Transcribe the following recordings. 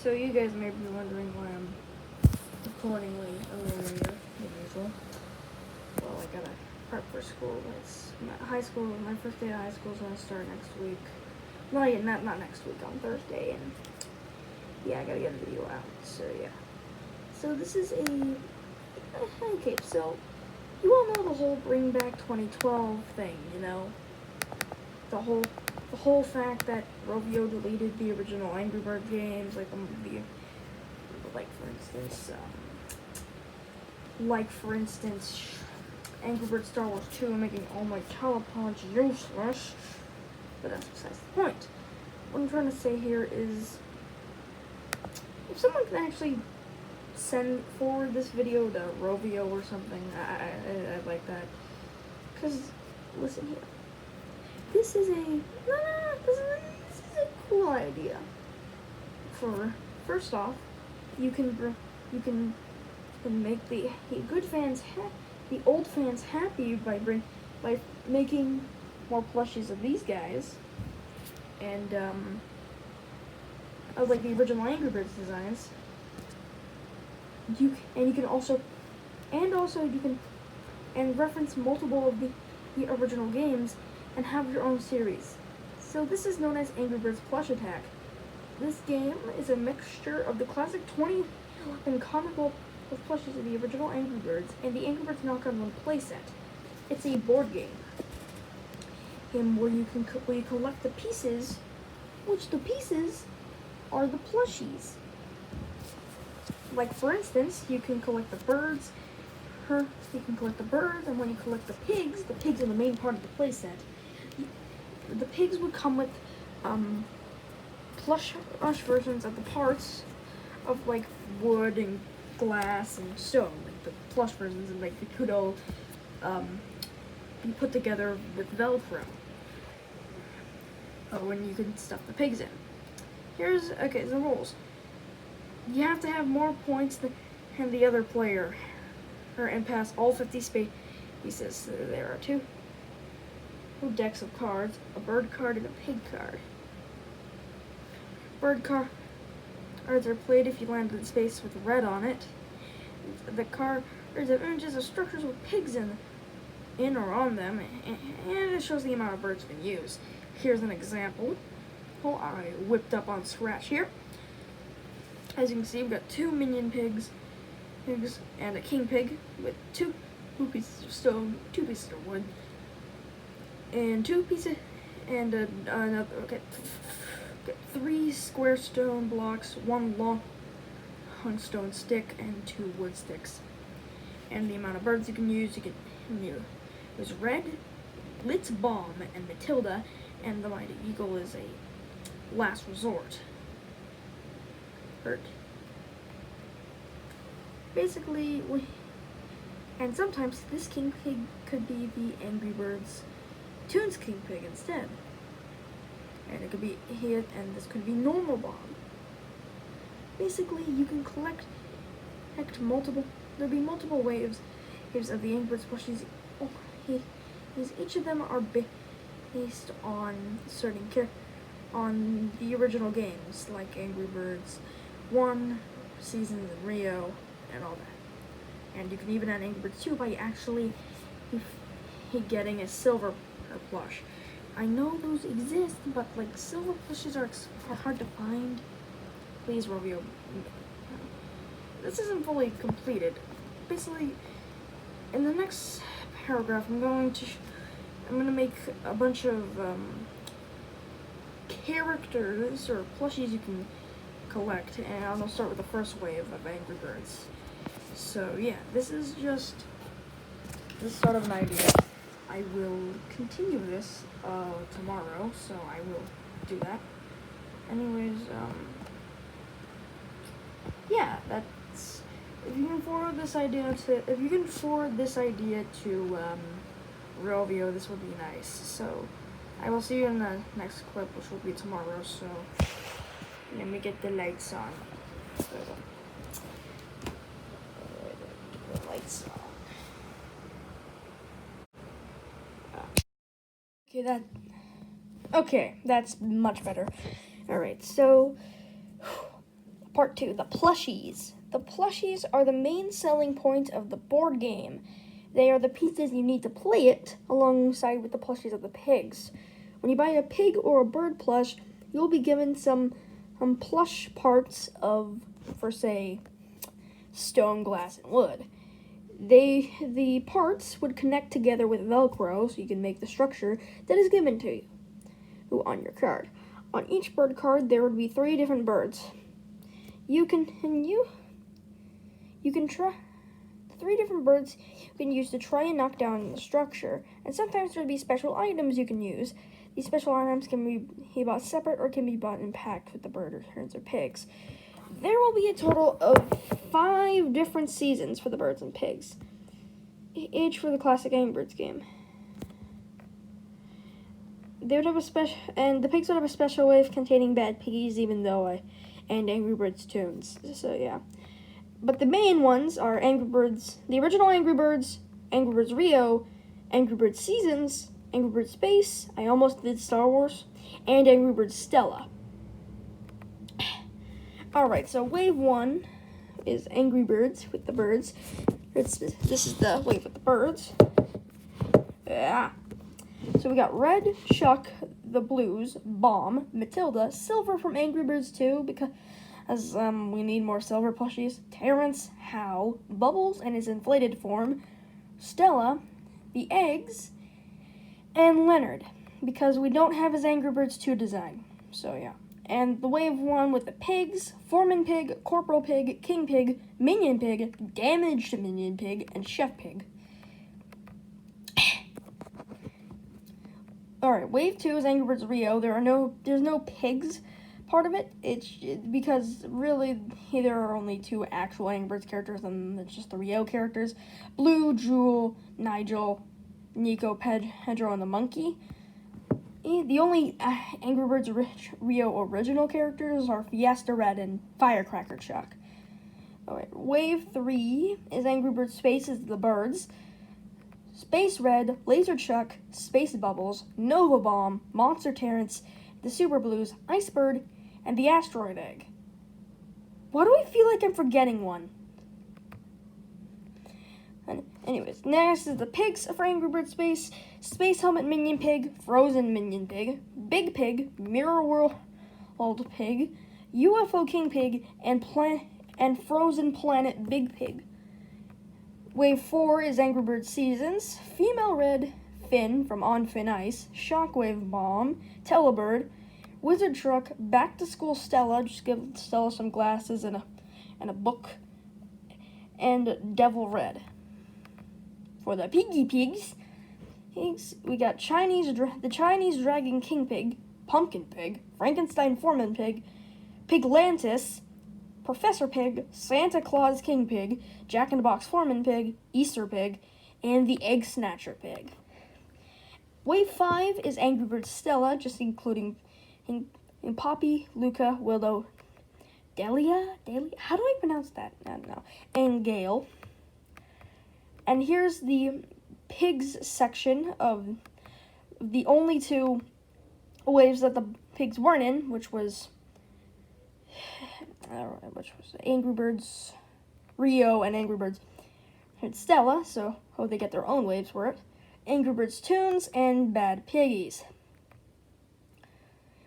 So you guys may be wondering why I'm recording late a little later than usual. Well, I gotta prep for school. It's high school. My first day of high school is gonna start next week. Not next week, on Thursday, and yeah, I gotta get a video out. So yeah. So this is okay. So you all know the whole Bring Back 2012 thing, you know, the whole fact that Rovio deleted the original Angry Bird games, like for instance, Angry Bird Star Wars 2, making all my telepods useless. But that's besides the point. What I'm trying to say here is, if someone can actually forward this video to Rovio or something, I'd like that. Cause listen here, this is a cool idea. First off, you can make the old fans happy by making more plushies of these guys, and like the original Angry Birds designs. You can also reference multiple of the original games and have your own series. So this is known as Angry Birds Plush Attack. This game is a mixture of the classic 2011 comic book of plushies of the original Angry Birds and the Angry Birds Knockout 1 playset. It's a board game, where you collect the pieces, which the pieces are the plushies. Like for instance, you can collect the birds. And when you collect the pigs are the main part of the playset. The pigs would come with plush versions of the parts of like wood and glass and stone, like the plush versions, and like the kudo you put together with Velcro. When you can stuff the pigs in. Here's the rules. You have to have more points than the other player, and pass all 50 pieces. So there are two decks of cards, a bird card and a pig card. Bird cards are played if you land in space with red on it. The cards have images of structures with pigs in or on them, and it shows the amount of birds you can use. Here's an example. I whipped up on Scratch here. As you can see, we've got two minion pigs, and a king pig with two pieces of stone, 2 pieces of wood, and 2 pieces, and another. Okay, 3 square stone blocks, 1 long stone stick, and 2 wood sticks. And the amount of birds you can use, is Red, Litz Bomb, and Matilda, and the Mighty Eagle is a last resort. Basically, and sometimes this king pig could be the Angry Birds Toons king pig instead, and it could be here, and this could be normal bomb. Basically, you can collect multiple. There'll be multiple waves of the Angry Birds plushies. Each of them are based on on the original games, like Angry Birds 1, Seasons in Rio, and all that. And you can even add Angry Birds 2 by actually getting a silver plush. I know those exist, but like silver plushes are hard to find. Please, Rovio. This isn't fully completed. Basically, in the next paragraph, I'm gonna make a bunch of characters or plushies you can collect, and I'm gonna start with the first wave of Angry Birds. So yeah, this is just the start of an idea. I will continue this tomorrow, so I will do that. Anyways, yeah, that's. If you can forward this idea to Rovio, this would be nice. So I will see you in the next clip, which will be tomorrow. So let me get the lights on. The lights on. Okay, that's much better. Alright, so Part 2, the plushies. The plushies are the main selling point of the board game. They are the pieces you need to play it alongside with the plushies of the pigs. When you buy a pig or a bird plush, you'll be given some plush parts of, for say, stone, glass, and wood. The parts would connect together with Velcro so you can make the structure that is given to you on your card. On each bird card, there would be 3 different birds. You can try 3 different birds you can use to try and knock down the structure. And sometimes there'll be special items you can use. These special items can be bought separate or can be bought and packed with the bird or herds or pigs. There will be a total of 5 different seasons for the birds and pigs, each for the classic Angry Birds game. They would have the pigs would have a special wave containing bad piggies, and Angry Birds tunes. So yeah, but the main ones are Angry Birds, the original Angry Birds Rio, Angry Birds Seasons, Angry Birds Space. I almost did Star Wars, and Angry Birds Stella. Alright, so wave 1 is Angry Birds with the birds. This is the wave with the birds. Yeah. So we got Red, Chuck, the Blues, Bomb, Matilda, Silver from Angry Birds 2, because we need more silver plushies, Terrence, Hal, Bubbles in his inflated form, Stella, the Eggs, and Leonard, because we don't have his Angry Birds 2 design. So yeah. And the wave 1 with the pigs, Foreman Pig, Corporal Pig, King Pig, Minion Pig, Damaged Minion Pig, and Chef Pig. Alright, wave 2 is Angry Birds Rio. There's no pigs part of it. It's because really there are only 2 actual Angry Birds characters, and it's just the Rio characters. Blue, Jewel, Nigel, Nico, Pedro, and the monkey. The only Angry Birds Rio original characters are Fiesta Red and Firecracker Chuck. Alright, wave 3 is Angry Birds Space is the birds. Space Red, Laser Chuck, Space Bubbles, Nova Bomb, Monster Terrence, the Super Blues, Ice Bird, and the Asteroid Egg. Why do I feel like I'm forgetting one? Anyways, next is the pigs for Angry Birds Space, Space Helmet Minion Pig, Frozen Minion Pig, Big Pig, Mirror World Pig, UFO King Pig, and Frozen Planet Big Pig. Wave 4 is Angry Birds Seasons, Female Red, Finn from On Thin Ice, Shockwave Bomb, Telebird, Wizard Truck, Back to School Stella, just give Stella some glasses and a book, and Devil Red. For the Piggy Pigs, we got the Chinese Dragon King Pig, Pumpkin Pig, Frankenstein Foreman Pig, Piglantis, Professor Pig, Santa Claus King Pig, Jack in the Box Foreman Pig, Easter Pig, and the Egg Snatcher Pig. Wave 5 is Angry Birds Stella, just including in Poppy, Luca, Willow, Delia, how do I pronounce that? I don't know. And Gale. And here's the pigs section of the only 2 waves that the pigs weren't in, which was Angry Birds Rio and Angry Birds Stella, so they get their own waves for it. Angry Birds Toons and Bad Piggies.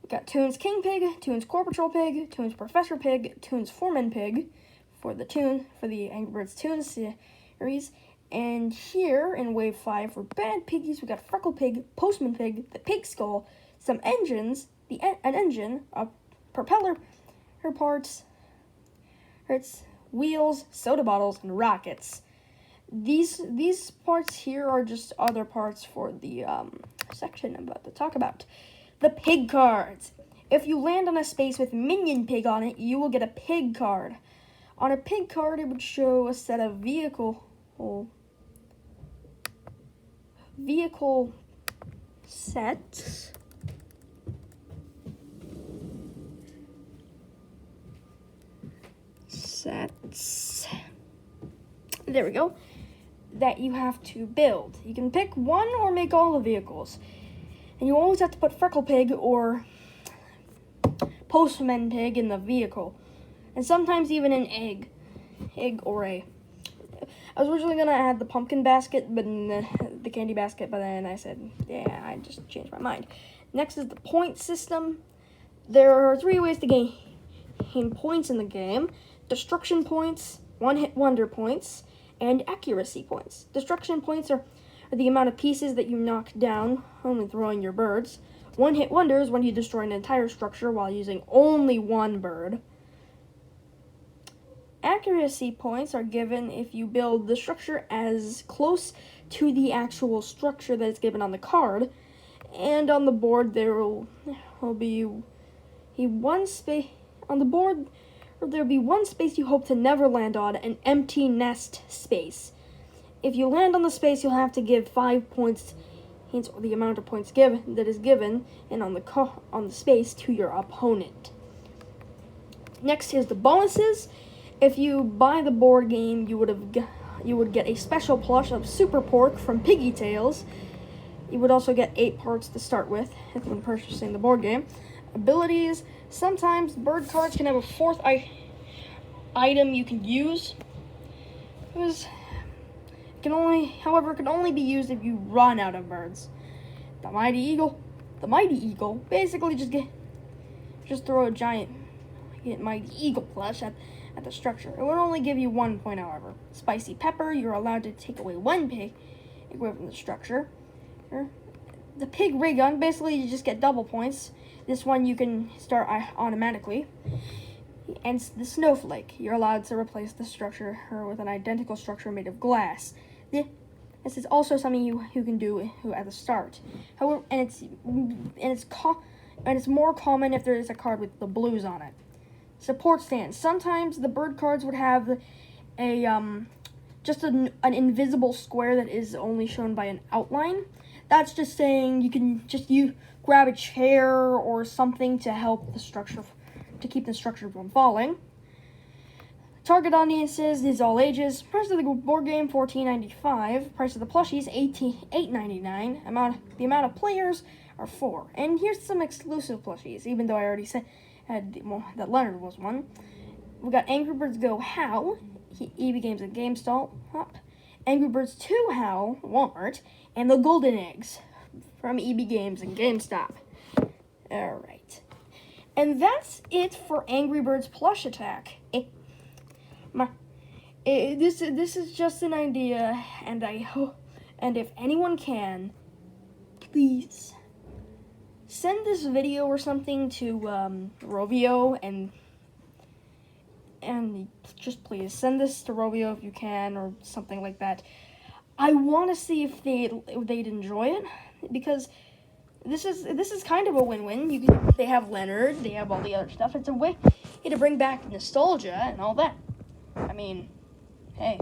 We got Toons King Pig, Toons Core Patrol Pig, Toons Professor Pig, Toons Foreman Pig for the Angry Birds Toons series. And here in Wave 5 for Bad Piggies, we got Freckle Pig, Postman Pig, the Pig Skull, some engines, an engine, a propeller, her parts, its wheels, soda bottles, and rockets. These parts here are just other parts for the section I'm about to talk about. The pig cards. If you land on a space with Minion Pig on it, you will get a pig card. On a pig card, it would show a set of vehicle sets. There we go. That you have to build. You can pick one or make all the vehicles. And you always have to put Freckle Pig or Postman Pig in the vehicle and sometimes even an egg or a. I was originally gonna add the pumpkin basket, but the candy basket, but then I said, yeah, I just changed my mind. Next is the point system. There are 3 ways to gain points in the game: destruction points, one-hit wonder points, and accuracy points. Destruction points are the amount of pieces that you knock down when throwing your birds. One-hit wonder is when you destroy an entire structure while using only one bird. Accuracy points are given if you build the structure as close to the actual structure that is given on the card, and on the board there will be one space on the board. There'll be one space you hope to never land on, an empty nest space. If you land on the space, you'll have to give 5 points, hence the amount of points that is given, and on the space to your opponent. Next is the bonuses. If you buy the board game, you would get a special plush of Super Pork from Piggy Tales. You would also get 8 parts to start with when purchasing the board game. Abilities: sometimes bird cards can have a 4th item you can use. It can only be used if you run out of birds. The mighty eagle. Basically, just throw a giant mighty eagle plush at the structure. It would only give you 1 point, however. Spicy pepper, you're allowed to take away 1 pig away from the structure. The pig ray gun, basically you just get double points. This one you can start automatically. And the snowflake, you're allowed to replace the structure with an identical structure made of glass. This is also something you can do at the start. However, it's more common if there is a card with the blues on it. Support stands. Sometimes the bird cards would have just an invisible square that is only shown by an outline. That's just saying you grab a chair or something to help the structure, to keep the structure from falling. Target audiences is all ages. Price of the board game $14.95. Price of the plushies $8.99. The amount of players are 4. And here's some exclusive plushies, even though I already said that Leonard was one. We got Angry Birds Go How, EB Games and GameStop. Angry Birds 2 How, Walmart, and the Golden Eggs from EB Games and GameStop. Alright. And that's it for Angry Birds Plush Attack. This is just an idea, and I hope, and if anyone can, please send this video or something to Rovio, and just please send this to Rovio if you can, or something like that. I want to see if they'd enjoy it, because this is kind of a win-win. They have Leonard, they have all the other stuff. It's a way to bring back nostalgia and all that. I mean, hey,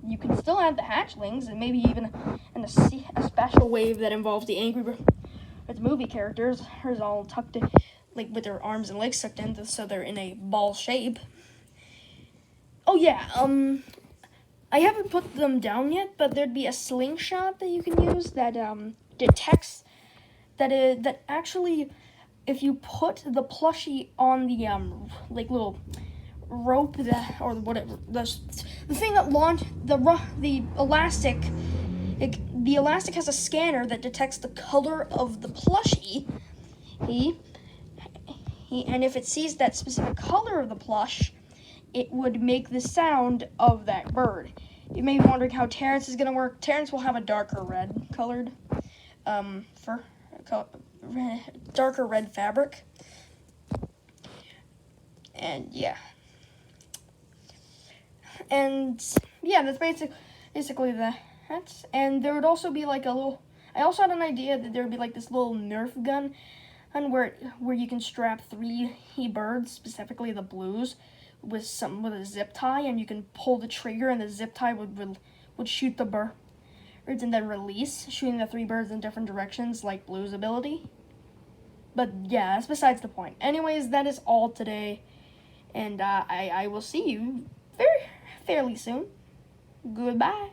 you can still add the hatchlings, and maybe even a special wave that involves the Angry Birds movie characters. Hers all tucked in, like with their arms and legs tucked in, so they're in a ball shape. Oh yeah, I haven't put them down yet, but there'd be a slingshot that you can use that detects that actually, if you put the plushie on the little rope or whatever, the thing that launched the elastic. The elastic has a scanner that detects the color of the plushie. And if it sees that specific color of the plush, it would make the sound of that bird. You may be wondering how Terrence is going to work. Terrence will have a darker red colored darker red fabric. And yeah. And yeah, that's basically that. And there would also be like a little, I also had an idea that there would be like this little Nerf gun, and where you can strap 3 birds, specifically the blues, with a zip tie, and you can pull the trigger, and the zip tie would shoot the birds and then release, shooting the 3 birds in different directions, like Blue's ability. But yeah, that's besides the point. Anyways, that is all today, and I will see you fairly soon. Goodbye.